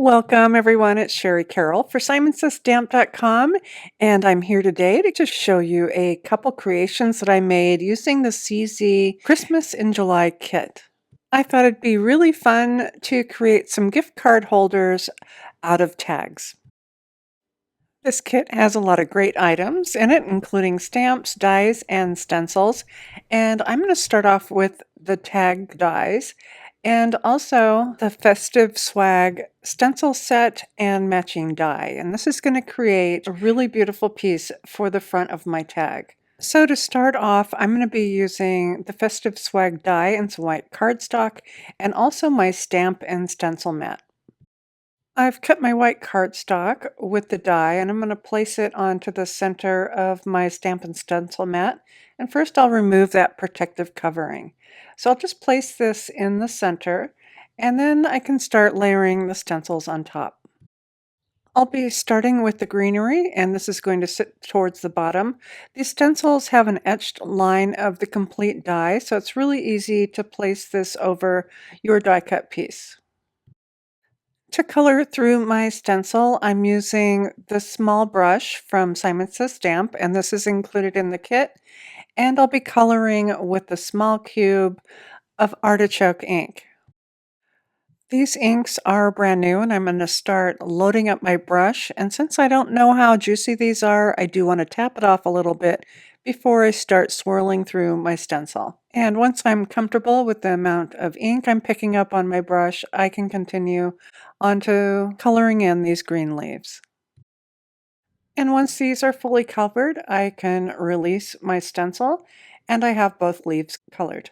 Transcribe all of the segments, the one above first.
Welcome everyone, it's Shari Carroll for SimonsStamp.com, and I'm here today to just show you a couple creations that I made using the CZ Christmas in July kit. I thought it'd be really fun to create some gift card holders out of tags. This kit has a lot of great items in it, including stamps, dies, and stencils. And I'm going to start off with the tag dies and also the Festive Swag stencil set and matching die. And this is going to create a really beautiful piece for the front of my tag. So to start off, I'm going to be using the Festive Swag die and some white cardstock and also my stamp and stencil mat. I've cut my white cardstock with the die and I'm going to place it onto the center of my stamp and stencil mat. And first I'll remove that protective covering. So I'll just place this in the center and then I can start layering the stencils on top. I'll be starting with the greenery and this is going to sit towards the bottom. These stencils have an etched line of the complete die, so it's really easy to place this over your die cut piece. To color through my stencil, I'm using the small brush from Simons Says Stamp, and this is included in the kit. And I'll be coloring with the small cube of artichoke ink. These inks are brand new, and I'm going to start loading up my brush. And since I don't know how juicy these are, I do want to tap it off a little bit before I start swirling through my stencil. And once I'm comfortable with the amount of ink I'm picking up on my brush, I can continue onto coloring in these green leaves. And once these are fully covered, I can release my stencil, and I have both leaves colored.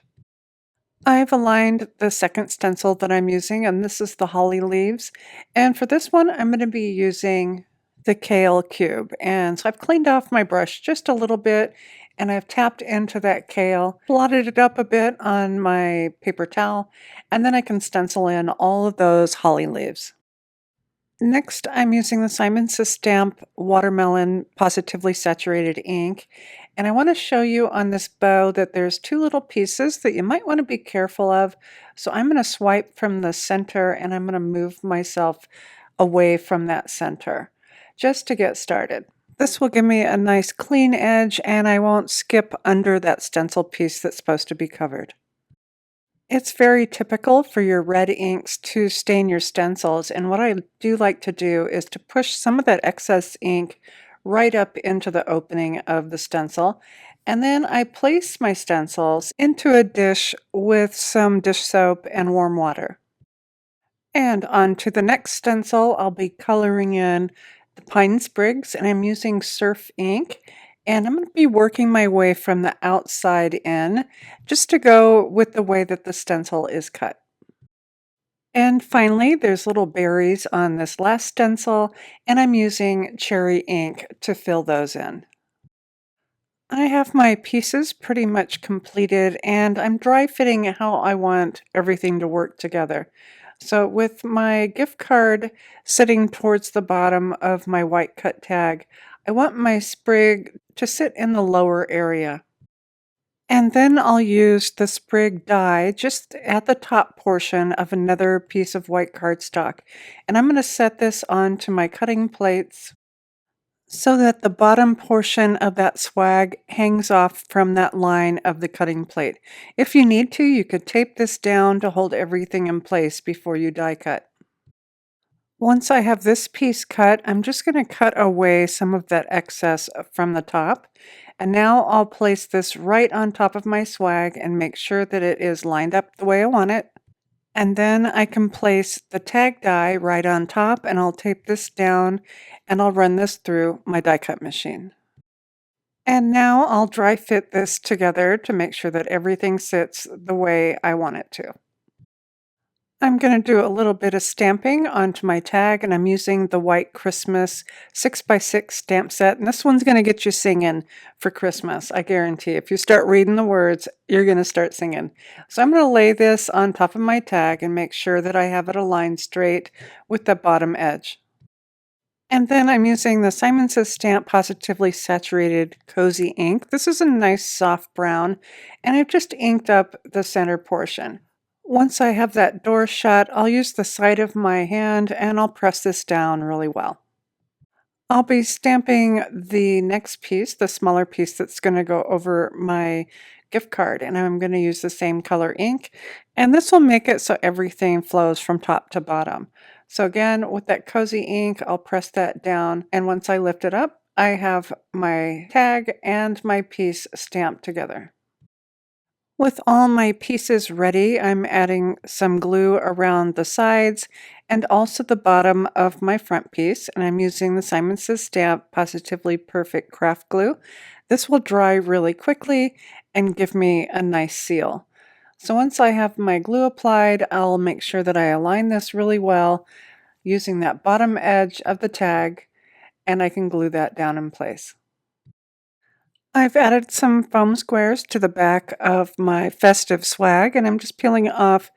I've aligned the second stencil that I'm using, and this is the holly leaves. And for this one, I'm going to be using the kale cube. And so I've cleaned off my brush just a little bit, and I've tapped into that kale, blotted it up a bit on my paper towel, and then I can stencil in all of those holly leaves. Next, I'm using the Simons Says Stamp Watermelon Positively Saturated ink, and I want to show you on this bow that there's two little pieces that you might want to be careful of. So I'm going to swipe from the center and I'm going to move myself away from that center just to get started. This will give me a nice clean edge and I won't skip under that stencil piece that's supposed to be covered. It's very typical for your red inks to stain your stencils, and what I do like to do is to push some of that excess ink right up into the opening of the stencil, and then I place my stencils into a dish with some dish soap and warm water. And on to the next stencil, I'll be coloring in the pine sprigs, and I'm using surf ink. And I'm going to be working my way from the outside in just to go with the way that the stencil is cut. And finally, there's little berries on this last stencil, and I'm using cherry ink to fill those in. I have my pieces pretty much completed, and I'm dry fitting how I want everything to work together. So with my gift card sitting towards the bottom of my white cut tag, I want my sprig to sit in the lower area. And then I'll use the sprig die just at the top portion of another piece of white cardstock. And I'm going to set this onto my cutting plates so that the bottom portion of that swag hangs off from that line of the cutting plate. If you need to, you could tape this down to hold everything in place before you die cut. Once I have this piece cut, I'm just going to cut away some of that excess from the top. And now I'll place this right on top of my swag and make sure that it is lined up the way I want it. And then I can place the tag die right on top and I'll tape this down and I'll run this through my die cut machine. And now I'll dry fit this together to make sure that everything sits the way I want it to. I'm going to do a little bit of stamping onto my tag, and I'm using the White Christmas 6x6 stamp set, and this one's going to get you singing for Christmas, I guarantee. If you start reading the words, you're going to start singing. So I'm going to lay this on top of my tag and make sure that I have it aligned straight with the bottom edge. And then I'm using the Simons Says Stamp Positively Saturated Cozy ink. This is a nice soft brown, and I've just inked up the center portion. Once I have that door shut, I'll use the side of my hand and I'll press this down really well. I'll be stamping the next piece, the smaller piece that's going to go over my gift card, and I'm going to use the same color ink, and this will make it so everything flows from top to bottom. So again, with that cozy ink, I'll press that down, and once I lift it up, I have my tag and my piece stamped together. With all my pieces ready, I'm adding some glue around the sides and also the bottom of my front piece, and I'm using the Simon Says Stamp Positively Perfect Craft Glue. This will dry really quickly and give me a nice seal. So once I have my glue applied, I'll make sure that I align this really well using that bottom edge of the tag, and I can glue that down in place. I've added some foam squares to the back of my Festive swag, and I'm just peeling off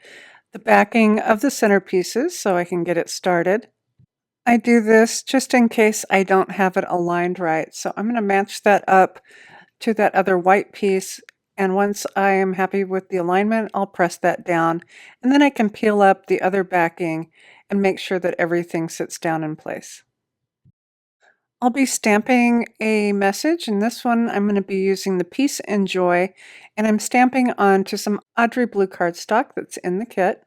the backing of the centerpieces so I can get it started. I do this just in case I don't have it aligned right, so I'm going to match that up to that other white piece, and once I am happy with the alignment, I'll press that down, and then I can peel up the other backing and make sure that everything sits down in place. I'll be stamping a message, and this one I'm going to be using the Peace and Joy, and I'm stamping onto some Audrey blue cardstock that's in the kit.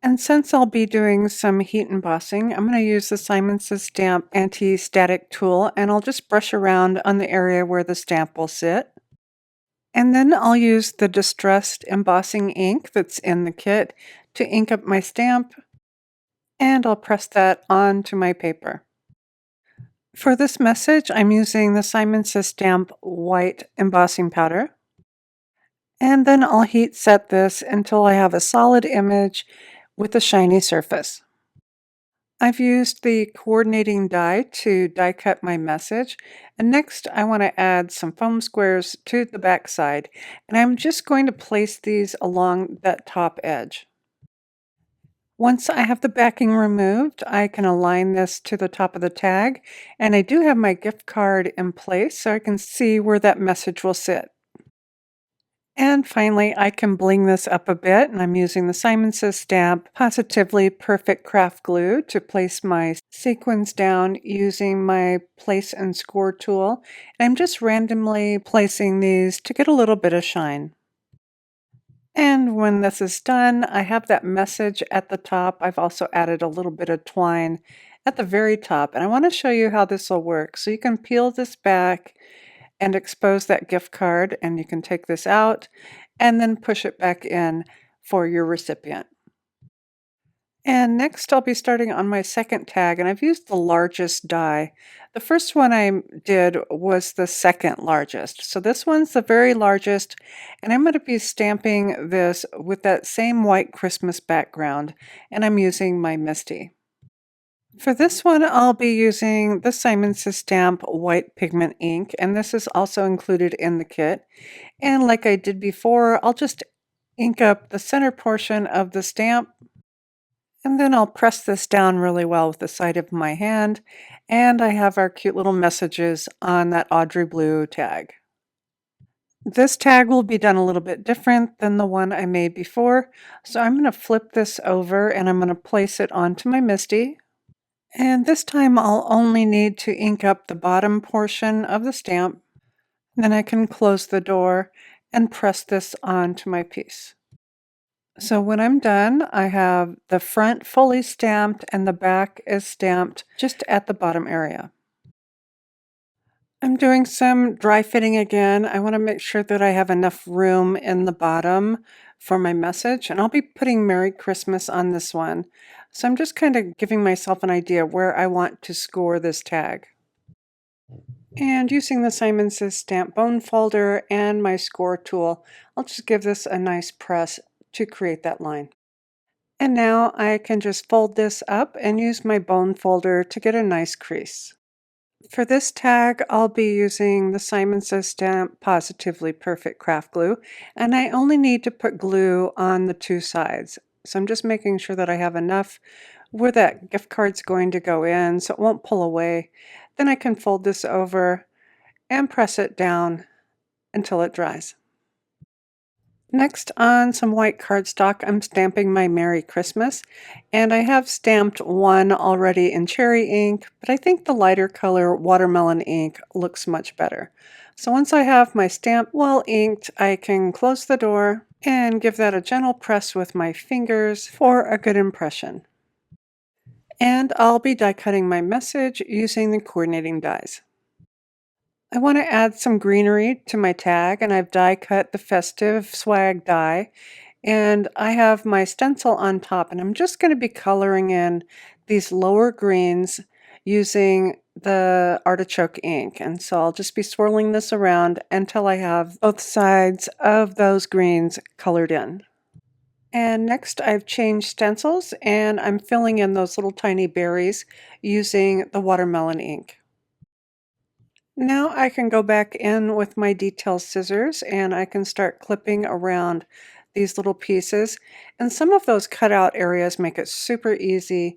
And since I'll be doing some heat embossing, I'm going to use the Simon Says Stamp anti-static tool, and I'll just brush around on the area where the stamp will sit. And then I'll use the distressed embossing ink that's in the kit to ink up my stamp, and I'll press that onto my paper. For this message, I'm using the Simon Says Stamp white embossing powder. And then I'll heat set this until I have a solid image with a shiny surface. I've used the coordinating die to die cut my message, and next I want to add some foam squares to the back side, and I'm just going to place these along that top edge. Once I have the backing removed, I can align this to the top of the tag, and I do have my gift card in place so I can see where that message will sit. And finally, I can bling this up a bit, and I'm using the Simon Says Stamp Positively Perfect Craft Glue to place my sequins down using my Place and Score tool. And I'm just randomly placing these to get a little bit of shine. And when this is done, I have that message at the top. I've also added a little bit of twine at the very top, and I want to show you how this will work. So you can peel this back and expose that gift card, and you can take this out and then push it back in for your recipient. And next I'll be starting on my second tag, and I've used the largest die. The first one I did was the second largest. So this one's the very largest, and I'm going to be stamping this with that same white Christmas background, and I'm using my Misty. For this one, I'll be using the Simon Says Stamp white pigment ink, and this is also included in the kit. And like I did before, I'll just ink up the center portion of the stamp, and then I'll press this down really well with the side of my hand, and I have our cute little messages on that Audrey blue tag. This tag will be done a little bit different than the one I made before, so I'm going to flip this over and I'm going to place it onto my Misty. And this time I'll only need to ink up the bottom portion of the stamp. Then I can close the door and press this onto my piece. So when I'm done, I have the front fully stamped and the back is stamped just at the bottom area. I'm doing some dry fitting again. I want to make sure that I have enough room in the bottom for my message, and I'll be putting Merry Christmas on this one. So I'm just kind of giving myself an idea where I want to score this tag. And using the Simon Says Stamp bone folder and my score tool, I'll just give this a nice press to create that line. And now I can just fold this up and use my bone folder to get a nice crease. For this tag, I'll be using the Simon Says Stamp Positively Perfect Craft Glue, and I only need to put glue on the two sides. So I'm just making sure that I have enough where that gift card's going to go in so it won't pull away. Then I can fold this over and press it down until it dries. Next, on some white cardstock, I'm stamping my Merry Christmas, and I have stamped one already in cherry ink, but I think the lighter color watermelon ink looks much better. So once I have my stamp well inked, I can close the door and give that a gentle press with my fingers for a good impression. And I'll be die cutting my message using the coordinating dies. I want to add some greenery to my tag, and I've die cut the Festive swag die, and I have my stencil on top, and I'm just going to be coloring in these lower greens using the artichoke ink. And so I'll just be swirling this around until I have both sides of those greens colored in. And next I've changed stencils, and I'm filling in those little tiny berries using the watermelon ink. Now I can go back in with my detail scissors and I can start clipping around these little pieces. And some of those cutout areas make it super easy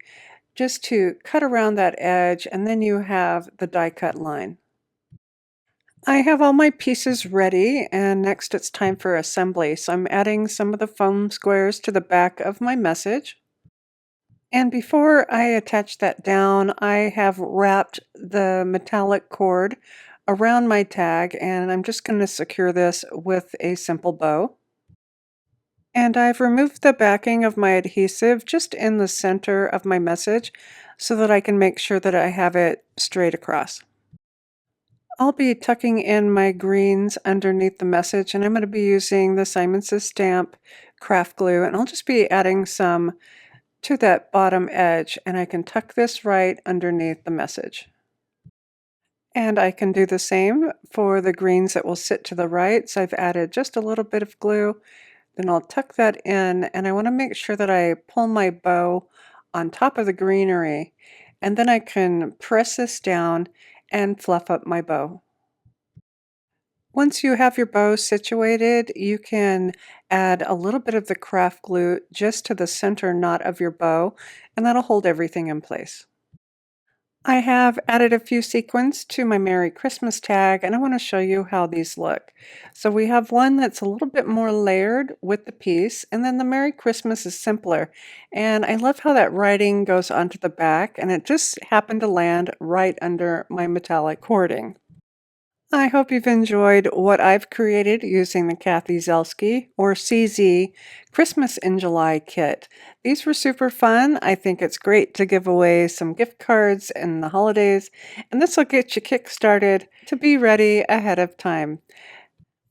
just to cut around that edge, and then you have the die cut line. I have all my pieces ready, and next it's time for assembly. So I'm adding some of the foam squares to the back of my message. And before I attach that down, I have wrapped the metallic cord around my tag, and I'm just going to secure this with a simple bow. And I've removed the backing of my adhesive just in the center of my message so that I can make sure that I have it straight across. I'll be tucking in my greens underneath the message, and I'm going to be using the Simon Says Stamp craft glue, and I'll just be adding some to that bottom edge, and I can tuck this right underneath the message. And I can do the same for the greens that will sit to the right. So I've added just a little bit of glue, then I'll tuck that in, and I want to make sure that I pull my bow on top of the greenery, and then I can press this down and fluff up my bow. Once you have your bow situated, you can add a little bit of the craft glue just to the center knot of your bow, and that'll hold everything in place. I have added a few sequins to my Merry Christmas tag, and I want to show you how these look. So we have one that's a little bit more layered with the piece, and then the Merry Christmas is simpler. And I love how that writing goes onto the back, and it just happened to land right under my metallic cording. I hope you've enjoyed what I've created using the Cathy Zielske or CZ Christmas in July kit. These were super fun. I think it's great to give away some gift cards in the holidays, and this will get you kick-started to be ready ahead of time.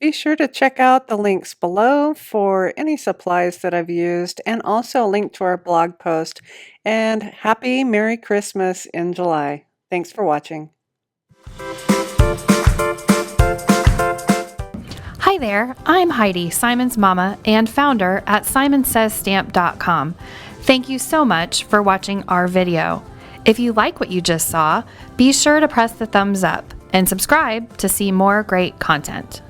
Be sure to check out the links below for any supplies that I've used, and also a link to our blog post. And happy Merry Christmas in July. Thanks for watching. Hi there, I'm Heidi, Simon's mama and founder at simonsaysstamp.com. Thank you so much for watching our video. If you like what you just saw, be sure to press the thumbs up and subscribe to see more great content.